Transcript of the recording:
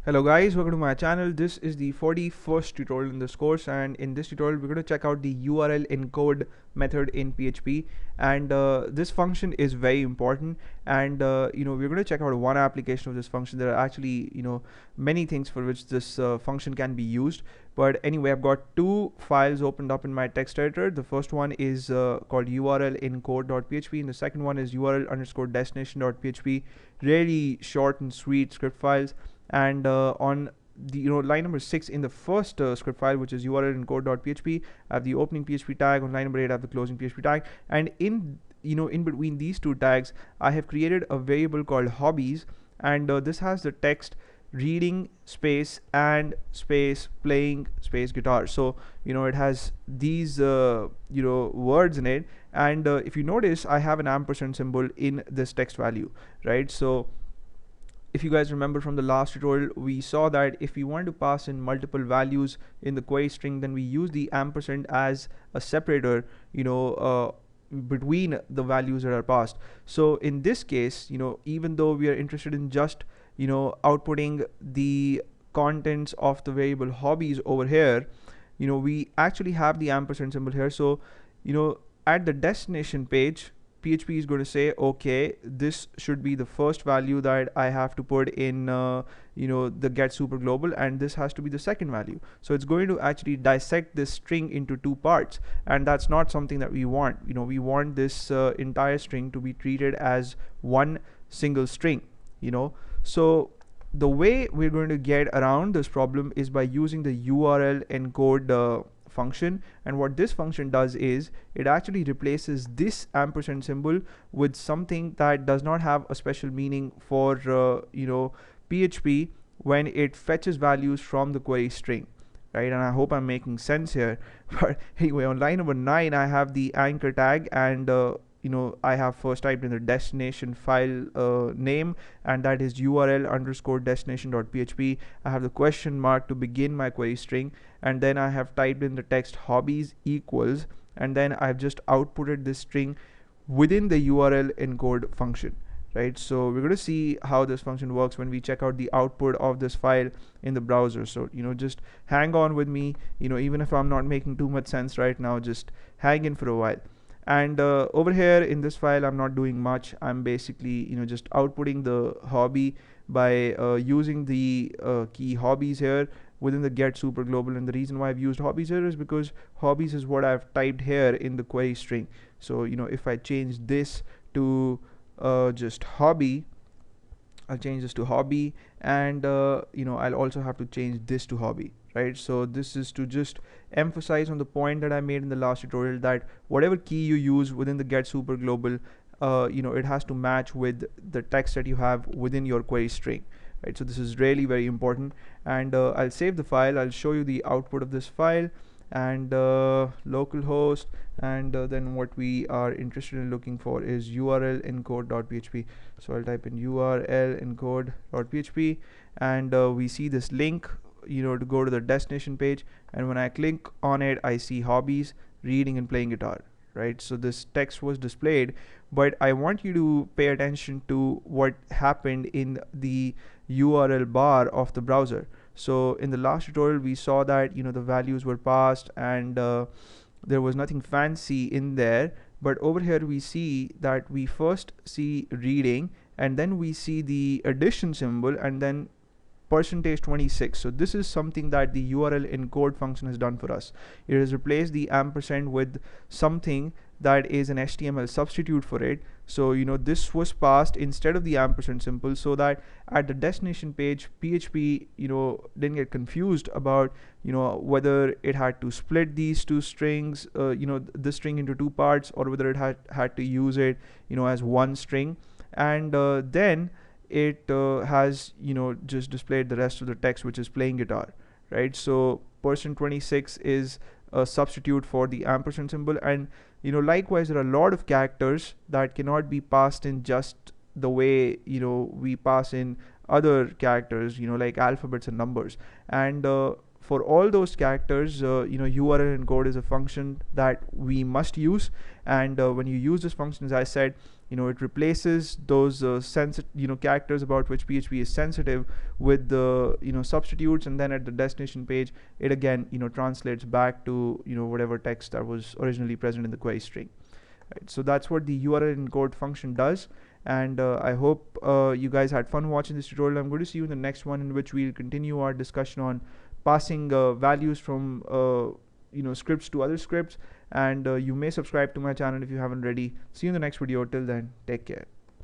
Hello guys, welcome to my channel. This is the 41st tutorial in this course, and in this tutorial we're going to check out the URL encode method in PHP. And this function is very important, and we're going to check out one application of this function. There are actually many things for which this function can be used, but anyway, I've got two files opened up in my text editor. The first one is called URL encode.php, and the second one is URL underscore destination.php. Really short and sweet script files. And on the line number 6 in the first script file, which is URL encode.php, I have the opening PHP tag. On line number 8 I have the closing PHP tag, and in between these two tags I have created a variable called hobbies, and this has the text reading space and space playing space guitar. So it has these words in it, and if you notice, I have an ampersand symbol in this text value, right? So if you guys remember from the last tutorial, we saw that if we want to pass in multiple values in the query string, then we use the ampersand as a separator between the values that are passed. So in this case, even though we are interested in just outputting the contents of the variable hobbies over here, we actually have the ampersand symbol here. So at the destination page, PHP is going to say, okay, this should be the first value that I have to put in the get super global, and this has to be the second value. So it's going to actually dissect this string into two parts, and that's not something that we want. We want this entire string to be treated as one single string. So the way we're going to get around this problem is by using the URL encode function. And what this function does is it actually replaces this ampersand symbol with something that does not have a special meaning for PHP when it fetches values from the query string, right? And I hope I'm making sense here. But anyway, on line number 9 I have the anchor tag, and I have first typed in the destination file name, and that is URL underscore destination.php. I have the question mark to begin my query string, and then I have typed in the text hobbies equals, and then I've just outputted this string within the URL encode function, right? So we're going to see how this function works when we check out the output of this file in the browser. So just hang on with me, even if I'm not making too much sense right now, just hang in for a while. And over here in this file I'm not doing much. I'm basically just outputting the hobby by using the key hobbies here within the get super global. And the reason why I've used hobbies here is because hobbies is what I've typed here in the query string. So if I change this to just hobby, I'll change this to hobby, and I'll also have to change this to hobby, right? So this is to just emphasize on the point that I made in the last tutorial, that whatever key you use within the get super global, it has to match with the text that you have within your query string, right? So this is really very important, and I'll save the file. I'll show you the output of this file, and localhost, and then what we are interested in looking for is URL encode.php. So I'll type in URL encode.php, and we see this link to go to the destination page, and when I click on it I see hobbies, reading and playing guitar, right? So this text was displayed, but I want you to pay attention to what happened in the URL bar of the browser. So in the last tutorial we saw that the values were passed, and there was nothing fancy in there, but over here we see that we first see reading, and then we see the addition symbol, and then %26. So this is something that the URL encode function has done for us. It has replaced the ampersand with something that is an HTML substitute for it. So this was passed instead of the ampersand symbol, so that at the destination page PHP didn't get confused about whether it had to split these two strings, this string into two parts, or whether it had to use it as one string. And then it has just displayed the rest of the text, which is playing guitar, right? So %26 is a substitute for the ampersand symbol, and likewise there are a lot of characters that cannot be passed in just the way we pass in other characters, like alphabets and numbers. And for all those characters, URL encode is a function that we must use, and when you use this function, as I said, it replaces those characters about which PHP is sensitive with the substitutes, and then at the destination page it again translates back to whatever text that was originally present in the query string. Right, so that's what the URL encode function does, and I hope you guys had fun watching this tutorial. I'm going to see you in the next one, in which we'll continue our discussion on passing values from scripts to other scripts, and you may subscribe to my channel if you haven't already. See you in the next video. Till then, take care.